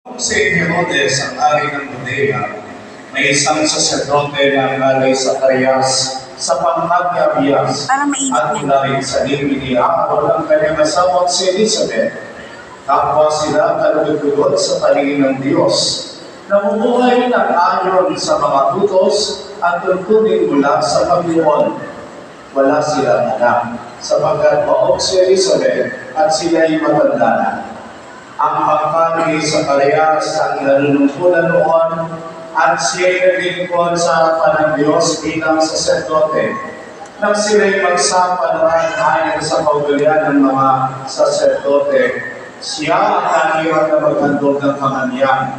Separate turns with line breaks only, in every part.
Si Herodes ang ari ng Judea, may isang saserdote na ngalay Zacarias sa pangkat ni Abias at mula rin sa libi ni Aaron ang kanyang asawang si Elizabeth. Kapwa sila kalugod sa paningin ng Diyos. Namumuhay ng ayon sa mga utos at tuntunin mula sa Panginoon. Wala silang anak, sapagkat maog si Elizabeth at sila'y matanda na. Ang pangkat ni Zacarias ang nanunungkulan noon at siya'y naglingkod sa harapan ng Diyos bilang saserdote. Nang sila'y magsapalaan ayon sa kaugalian ng mga saserdote, siya ang nahirap na maghandog ng kamanyang.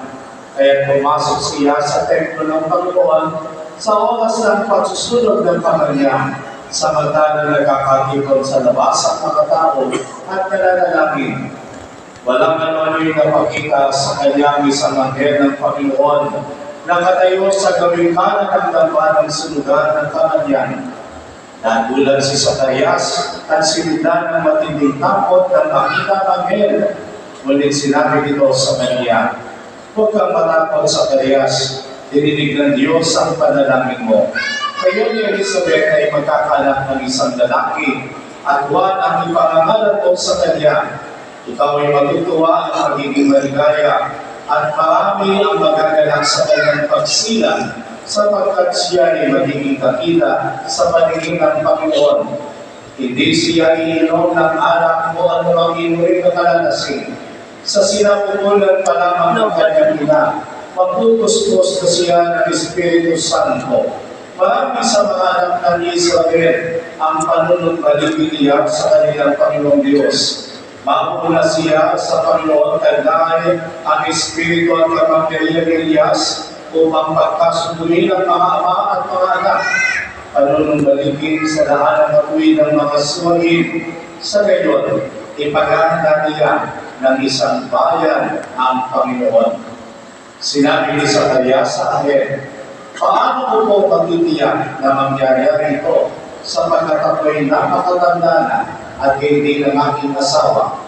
Kaya pumasok siya sa templo ng Panginoon sa oras ng pagsusunog ng kamanyang, samantalang nagkakatipon sa labas ang mga tao at nananalangin. Walang ano'y napakita sa kanyang isang anghel ng Panginoon nakatayo sa gawing kanan ng damba ng sunugan ng kamanyang. Nagulat si Zacarias at sinundan ng matinding takot ng makita ng anghel. Ngunit sinabi nito sa kanya, "Huwag kang matakot, Zacarias, dininig ng Diyos ang panalangin mo. Kayo ni Elizabeth ay magkakanak ng isang lalaki at Juan ang ipangangalan mo sa kanya. Ikaw ay matutuwa at magiging maligaya at marami ang magaganap sa kanyang pagsilang sapagkat siya ay magiging dakila sa paningin ng Panginoon. Hindi siya iinom ng alak o anumang inuring na kalalasing. Sa sinapupunan pa lamang ng kanyang ina, magpupuspos na siya ng Espiritu Santo. Marami sa mga anak ng Israel ang panunumbalik niya sa kanilang Panginoong Diyos. Mauna siya sa Panginoon dahil ang Espiritu at kapangyarihan ni Elias upang pagkasunduli ng mga ama at mga anak. Panunumbalikin sa daan ng apoy ng mga suwagin. Sa gayon, ipaganda niya ng isang bayan ang Panginoon." Sinabi ni Zacarias sa anghel, "Paano ko po pagtitiyak na mangyayari ito sapagkat ako'y napakatanda na at hindi ng aking asawa?"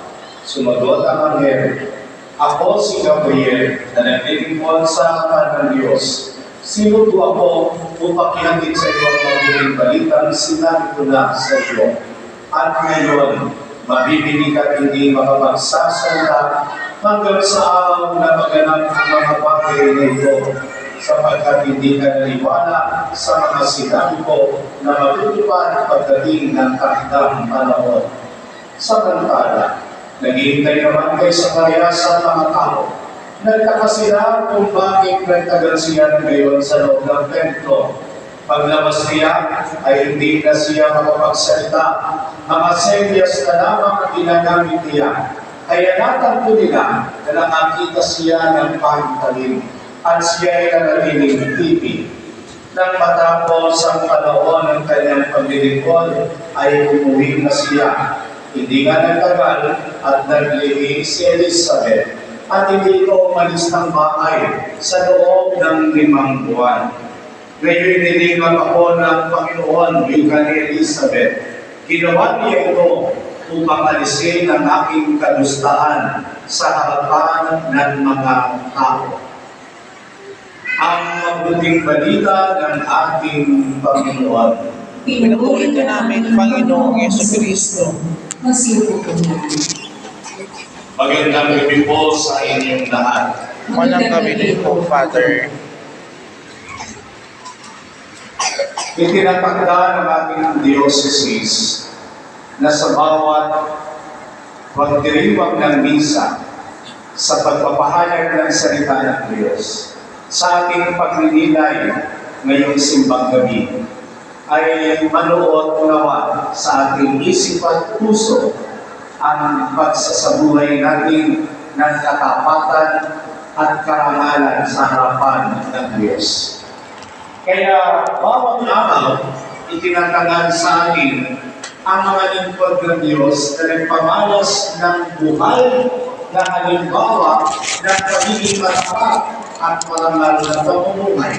Sumagot ang anghel, "Ako si Gabriel na naglilingkod sa harapan ng Diyos. Sinugo ako upang ihatid sa iyo ang mabuting balitang sinabi ko na sa iyo. At ngayon, mabibili ka hindi makapagsasalita hanggang sa araw na maganap ang mga bagay na ito, sapagkat hindi ka naniwala sa mga sinabi ko na matutupad pagdating ng takdang panahon." Samantala, naghihintay naman kay Zacarias sa mga tao. Nagtaka sila kung bakit nagtagal siya ngayon sa loob ng templo. Paglabas niya ay hindi na siya makapagsalita. Mga senyas na lamang ang ginagamit niya. Kaya natagpo nila na nakakita siya ng pagtalim at siya ay nanatiling tipi. Nang matapos ang panahon ng kanyang paglilingkod ay umuwi na siya. Hindi nga nagtagal at naglihi si Elizabeth at hindi ito umalis ng bahay sa loob ng 5 buwan. Ngayon nilingap ako ng Panginoon, wika ni Elizabeth. Ginawa niya ito upang alisin ang aking kadustaan sa harapan ng mga tao. Ang mabuting balita ng ating Panginoon.
Pinupuri ka namin, Panginoong Jesucristo.
Magsiupo po namin.
Magandang gabi po sa inyong lahat.
Walang gabi din po, Father.
Itinatagda ng ating diocese na sa bawat pagdiriwang ng misa sa pagpapahayag ng salita ng Diyos sa ating pagninilay ngayong simbang gabi ay manood nawa sa ating isip at puso ang pagsasabuhay natin ng katapatan at karangalan sa harapan ng Diyos. Kaya bawat araw, itinatagal sa atin ang mga lingkod ng Diyos na nagpamalas ng buhay na halimbawa ng pagiging matapat at marangal na pamumuhay.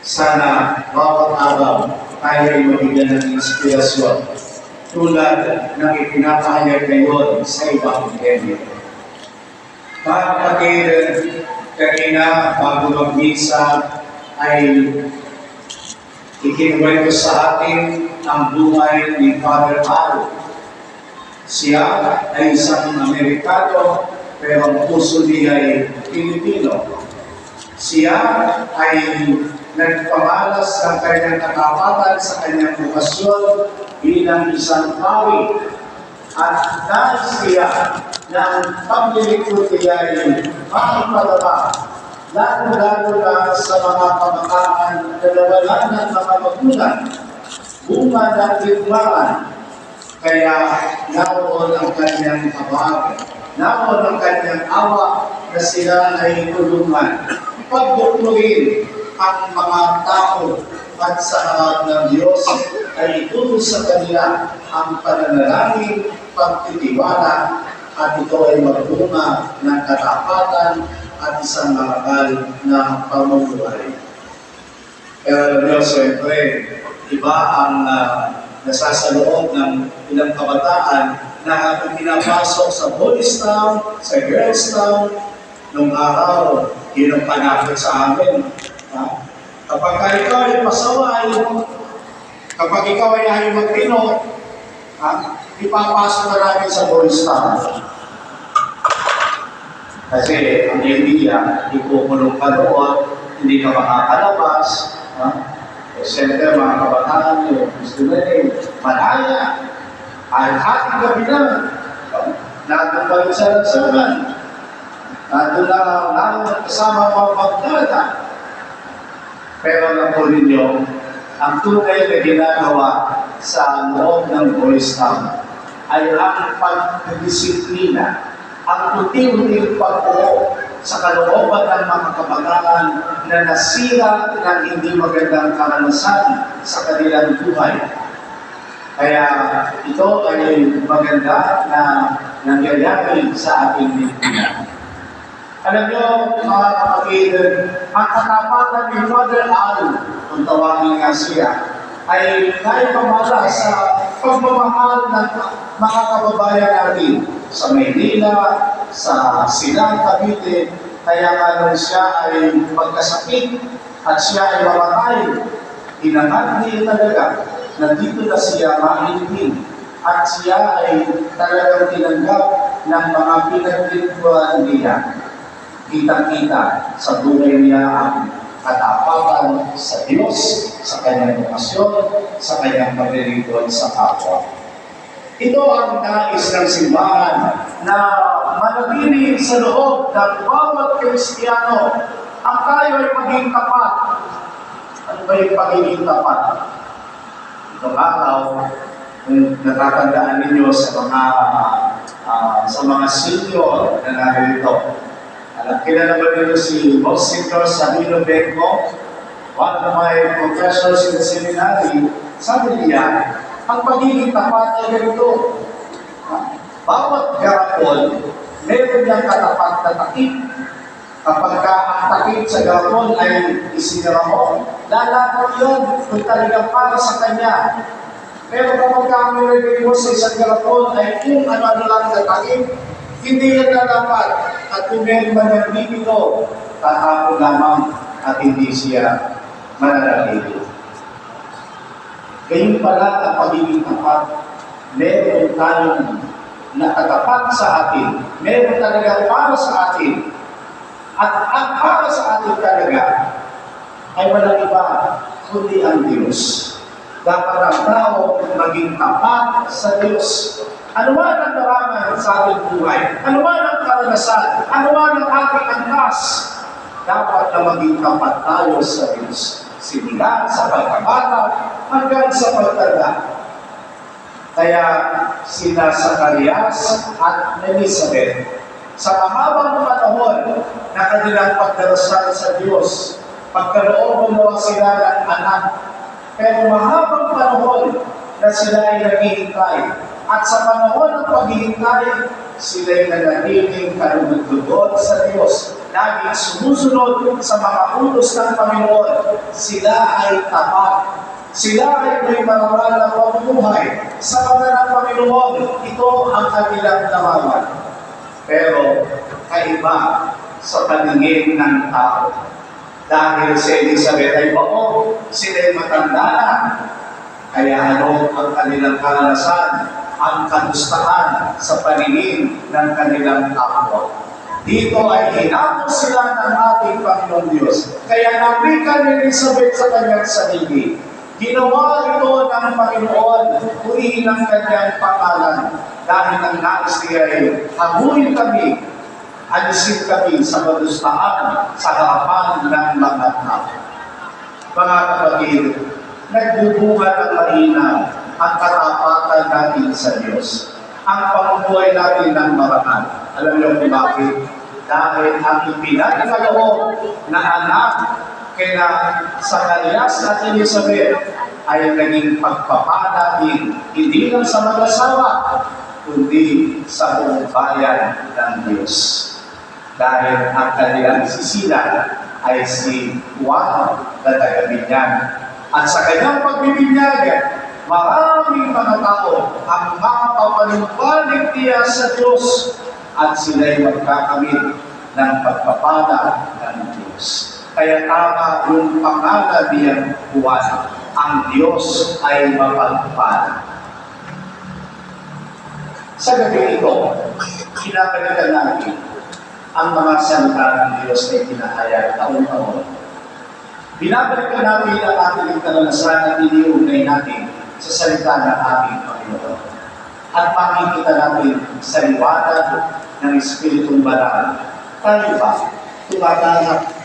Sana bawat araw tayo ay mabigyan ng inspirasyon tulad ng ipinapahayag ngayon sa Ebanghelyo. Kapatid, Kanina, bago mag-misa, ay ikinuwento sa atin ang buhay ni Father Al. Siya ay isang Amerikano, pero ang puso niya ay Pilipino. Siya ay nagpamalas ng kanyang katapatan sa kanyang bukasyon bilang isang pawi. At nais siya na ang paglilingkod niya ay makipalaba, lalo-lalo na sa mga kamakaman na nawalan ng mga magulang, bunga ng ligmaan. Kaya naroon ang kanyang habag, naroon ang kanyang awa na sila ay tulungan. Pagbukuhin ang mga tao at sa harap ng Diyos ay ituro sa kanila ang pananalangin, pagtitiwala, at ito ay magbunga ng katapatan at isang marangal na pamumuhay. Pero alam niyo, siyempre, iba ang nasasaloob ng ilang kabataan na pinapasok sa Boys Town, sa Girls Town, nung araw, yun ang panakot sa amin. Kapag ikaw ay pasaway, kapag ikaw ay ayaw magpino, ipapasok na namin sa Boys Town. Kasi ang idea, ikukulong ka doon, hindi ka makakalabas. Siyempre, mga kabataan nyo, gusto na rin, malaya. At ating gabi na, natin pa rin sa lansangan. Natin na kasama mga pagdata. Pero alam po ninyo, ang tunay na ginagawa sa loob ng Boys Town ay ang pagdisiplina, ang unti-unting pagbuo sa kalooban ng mga kabataan na nasira ng hindi magandang karanasan sa kanilang buhay. Kaya ito ay maganda na nangyayari sa ating Pilipinas. Alam niyo, mga kapatid, ang katapatan ni Father Al, kung tawagin nga siya, ay naipamala sa pagmamahal ng mga kababayan natin sa Maynila, sa Silang, Cavite. Kaya nga nung siya ay magkasakit at siya ay mamatay, inangat niya talaga na dito na siya mailipin at siya ay talagang tinanggap ng mga pinaglingkuran niya. Kitang-kita sa buhay niya ang katapatan sa Diyos, sa kanyang bukasyon, sa kanyang paglilingkod sa kapwa. Ito ang nais ng simbahan na manatili sa loob ng bawat Kristiyano. Ang tayo ay maging tapat. Ano ba yung pagiging tapat? Itong araw, natatandaan ninyo sa mga senior na narito. Kilala ba nyo si Monsignor Sabino Benco? One of my professors in the seminary, sabi niya, ang pagiging tapat ay ganito. Bawat garapon, meron niyang katapat na takip. Kapag ang takip sa garapon ay isinira mo, lalakot yun kung talagang para sa kanya. Pero kapag ang nilagay mo sa isang garapon ay kung ano-ano lang na takip, hindi yan dapat. At kung meron man ng bibito, tatapon lamang at hindi siya mananatili. Gayun pala ang pagiging tapat. Meron tayong nakatapat sa atin. Meron talaga para sa atin. At ang para sa atin talaga ay walang iba kundi ang Diyos. Dapat ang tao maging tapat sa Diyos. Ano man ang naraman sa ating buhay, ano man ang karanasan, ano man ang ating angkas, dapat na maging tapat tayo sa Diyos. Simula sa pagkabata hanggang sa pagtanda. Kaya sina Zacarias at Elizabeth, sa mahabang panahon na kanilang pagdarasal sa Diyos, pagkaloob mo sila ng anak, pero mahabang panahon na sila ay naghihintay. At sa panahon ng paghihintay, sila'y nanatiling kalugod-lugod sa Diyos. Laging sumusunod sa mga utos ng Panginoon. Sila ay tapat. Sila ay may marangal na pamumuhay. Sa mga ng Panginoon, ito ang kanilang naraman. Pero kaiba sa paningin ng tao. Dahil si Elizabeth ay baon, sila ay matanda na. Kaya ano ang kanilang karanasan, ang kamustahan sa paningin ng kanilang kapwa. Dito ay hinako sila ng ating Panginoon Diyos. Kaya napikan ni Elizabeth sa kanyang sarili. Ginawa ito ng Panginoon, purihin ang kanyang pangalan. Dahil ang nais niya ay hamuin kami, alisin kami sa kamustahan sa harapan ng mga tao. Mga kapatid, nagbubunga ng mahina ang katapatan natin sa Diyos. Ang pamumuhay natin ng maraan. Alam niyo kung bakit? Dahil ang ipinagkaloob na anak kaya Zacarias at Elizabeth ay naging pagpapala din, hindi lang sa mag-asawa, kundi sa buong bayan ng Diyos. Dahil ang kanilang sisilan ay si Juan na taga-Binyan. At sa kanyang pagbibinyag, maraming mga tao ang mapapanumbalik niya sa Diyos at sila'y magkakamit ng pagpapala ng Diyos. Kaya tama yung pangalan niyang Juan, ang Diyos ay mapagpala. Sa gabi ito, kinakalitan natin ang mga salita ng Diyos na itinahayag taon-taon. Binabalikan natin ang ating karanasan at iniugnay natin sa salita ng ating Panginoon. At makikita natin sa liwanag ng Espiritong Banal. Tayo ba tumatanggap